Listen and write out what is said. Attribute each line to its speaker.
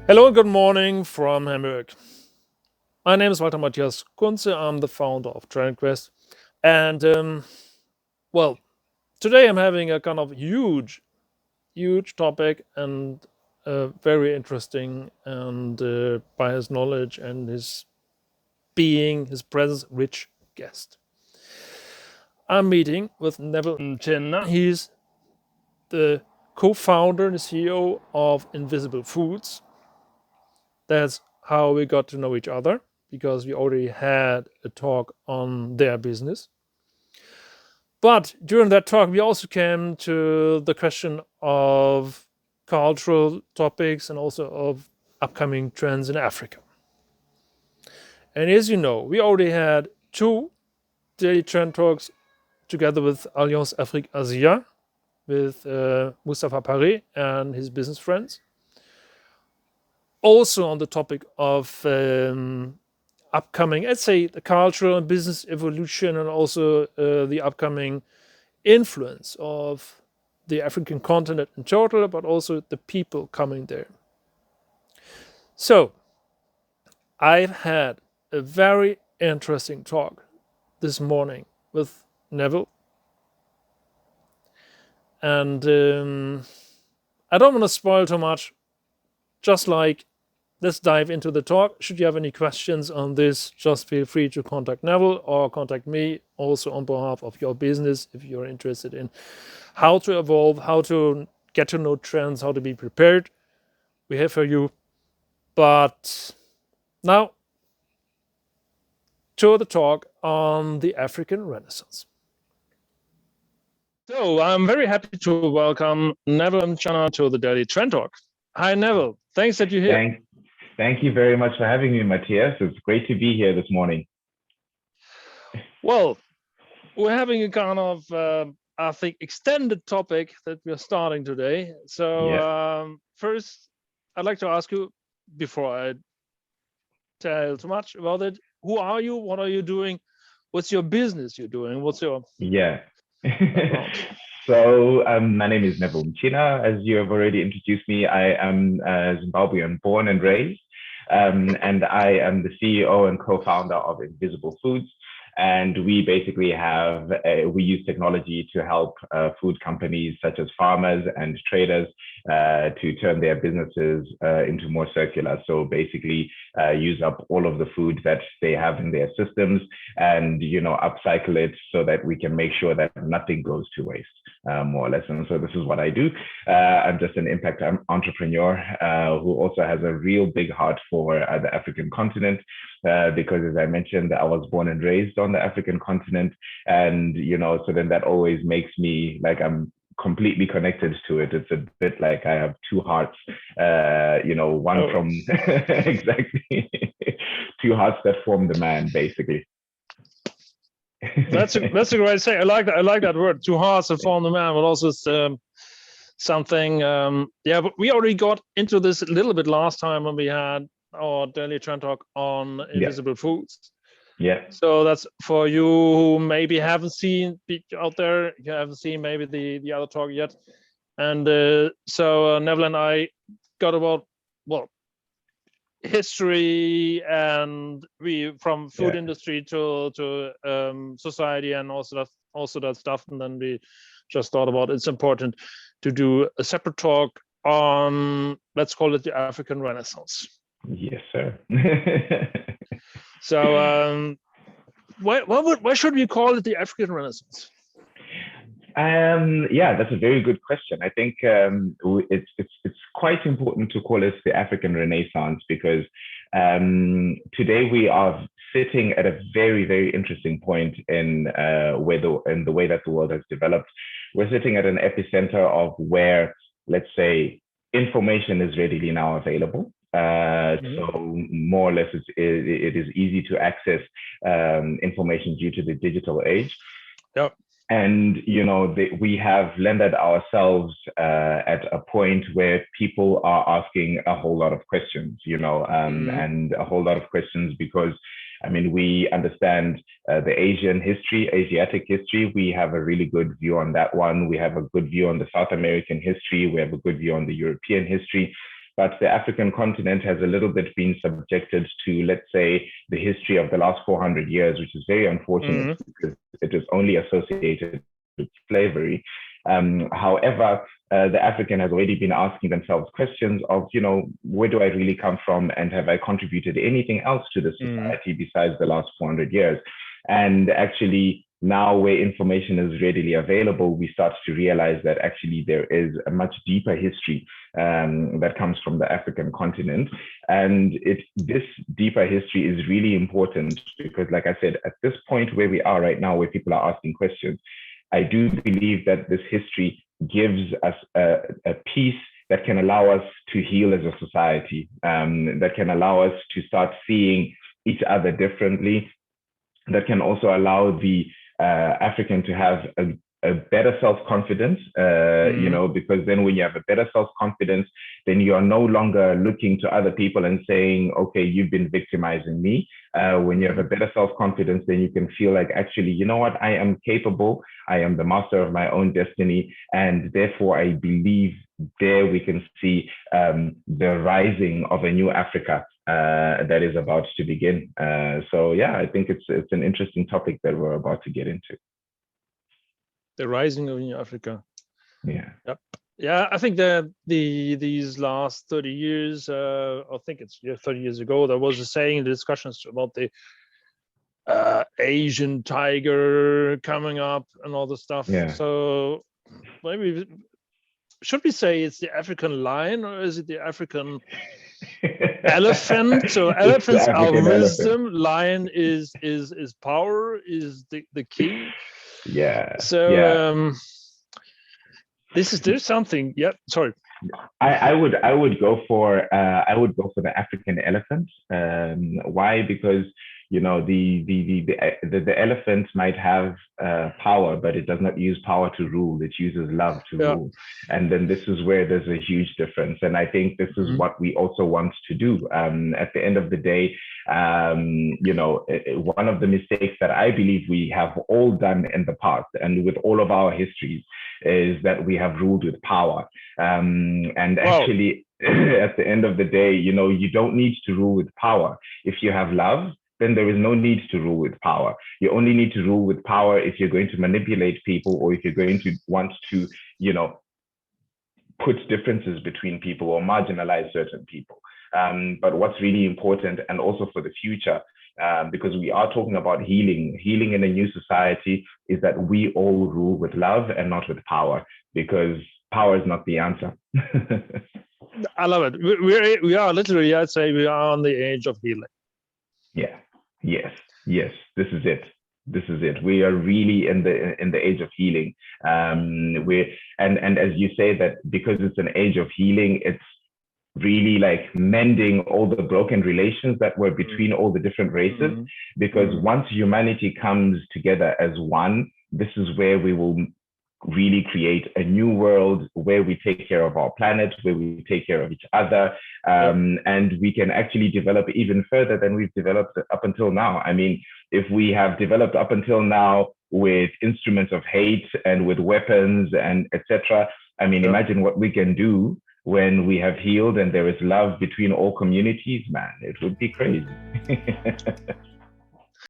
Speaker 1: Hello and good morning from Hamburg. My name is Walter Matthias Kunze. I'm the founder of Trendquest. And well, today I'm having a kind of huge topic and a very interesting and by his knowledge and his being, his presence, rich guest. I'm meeting with Neville Mchina. He's the co-founder and CEO of Invisible Foods. That's how we got to know each other, because we already had a talk on their business. But during that talk, we also came to the question of cultural topics and also of upcoming trends in Africa. And as you know, we already had two daily trend talks together with Alliance Afrique Asia, with Mustafa Paré and his business friends. Also on the topic of upcoming, let's say, the cultural and business evolution, and also the upcoming influence of the African continent in total, but also the people coming there. So I've had a very interesting talk this morning with Neville. And I don't want to spoil too much, just like let's dive into the talk. Should you have any questions on this, just feel free to contact Neville or contact me also on behalf of your business if you're interested in how to evolve, how to get to know trends, how to be prepared. We're here for you. But now to the talk on the African Renaissance. So I'm very happy to welcome Neville Mchina to the Daily Trend Talk. Hi, Neville. Thanks that you're here.
Speaker 2: Thank you very much for having me, Matthias. It's great to be here this morning.
Speaker 1: Well, we're having a kind of, I think, extended topic that we're starting today. So first, I'd like to ask you, before I tell too much about it, who are you? What are you doing? What's your business you're doing? What's your
Speaker 2: So my name is Neville Mchina. As you have already introduced me, I am Zimbabwean born and raised, and I am the CEO and co-founder of Invisible Foods. And we basically we use technology to help food companies such as farmers and traders to turn their businesses into more circular. So basically use up all of the food that they have in their systems and, upcycle it so that we can make sure that nothing goes to waste, more or less. And so this is what I do. I'm just an impact entrepreneur who also has a real big heart for the African continent. Because as I mentioned, I was born and raised on the African continent. And, so then that always makes me like I'm completely connected to it. It's a bit like I have two hearts, one from exactly two hearts that form the man, basically.
Speaker 1: That's a great say. I like that. I like that word, two hearts that form the man, but also something. But we already got into this a little bit last time when we had our daily trend talk on Invisible Foods.
Speaker 2: Yeah.
Speaker 1: So that's for you who maybe haven't seen out there. You haven't seen maybe the other talk yet. And so Neville and I got about history, and we from food industry to society, and also that stuff. And then we just thought about it's important to do a separate talk on, let's call it, the African Renaissance.
Speaker 2: Yes, sir.
Speaker 1: So why should we call it the African Renaissance?
Speaker 2: That's a very good question. I think it's quite important to call it the African Renaissance because today we are sitting at a very, very interesting point in the way that the world has developed. We're sitting at an epicenter of where, let's say, information is readily now available. So more or less, it is easy to access information due to the digital age.
Speaker 1: Yep.
Speaker 2: And, we have landed ourselves at a point where people are asking a whole lot of questions, and a whole lot of questions because, we understand the Asiatic history. We have a really good view on that one. We have a good view on the South American history. We have a good view on the European history. but the African continent has a little bit been subjected to, let's say, the history of the last 400 years, which is very unfortunate because it is only associated with slavery. However, the African has already been asking themselves questions of, where do I really come from, and have I contributed anything else to the society besides the last 400 years? And actually, now where information is readily available, we start to realize that actually there is a much deeper history that comes from the African continent. And this deeper history is really important because, like I said, at this point where we are right now, where people are asking questions, I do believe that this history gives us a piece that can allow us to heal as a society, that can allow us to start seeing each other differently, that can also allow the African to have a better self-confidence, because then when you have a better self-confidence, then you are no longer looking to other people and saying, okay, you've been victimizing me. When you have a better self-confidence, then you can feel like, actually, you know what, I am capable. I am the master of my own destiny. And therefore, I believe there we can see the rising of a new Africa that is about to begin. So yeah, I think it's an interesting topic that we're about to get into.
Speaker 1: The rising of New Africa.
Speaker 2: Yeah.
Speaker 1: Yep. Yeah, I think that these last 30 years, I think it's 30 years ago, there was a saying in the discussions about the Asian tiger coming up and all the stuff.
Speaker 2: Yeah.
Speaker 1: So maybe, should we say it's the African lion, or is it the African elephant? So elephants are wisdom, lion is power, is the king.
Speaker 2: Yeah.
Speaker 1: So there's something. Yeah, sorry.
Speaker 2: I would go for the African elephant. Why? Because the elephant might have power, but it does not use power to rule. It uses love to rule. And then this is where there's a huge difference. And I think this is what we also want to do. At the end of the day, one of the mistakes that I believe we have all done in the past and with all of our histories is that we have ruled with power. Actually, at the end of the day, you don't need to rule with power. If you have love, then there is no need to rule with power. You only need to rule with power if you're going to manipulate people, or if you're going to want to, put differences between people or marginalize certain people. But what's really important, and also for the future, because we are talking about healing in a new society, is that we all rule with love and not with power, because power is not the answer.
Speaker 1: I love it. We are literally, I'd say, we are on the age of healing.
Speaker 2: Yeah. Yes. This is it. We are really in the age of healing. And as you say, that because it's an age of healing, it's really like mending all the broken relations that were between all the different races. Because once humanity comes together as one, this is where we will really create a new world where we take care of our planet, where we take care of each other, and we can actually develop even further than we've developed up until now. I mean, if we have developed up until now with instruments of hate and with weapons and etc., I mean, imagine what we can do when we have healed and there is love between all communities, man. It would be crazy.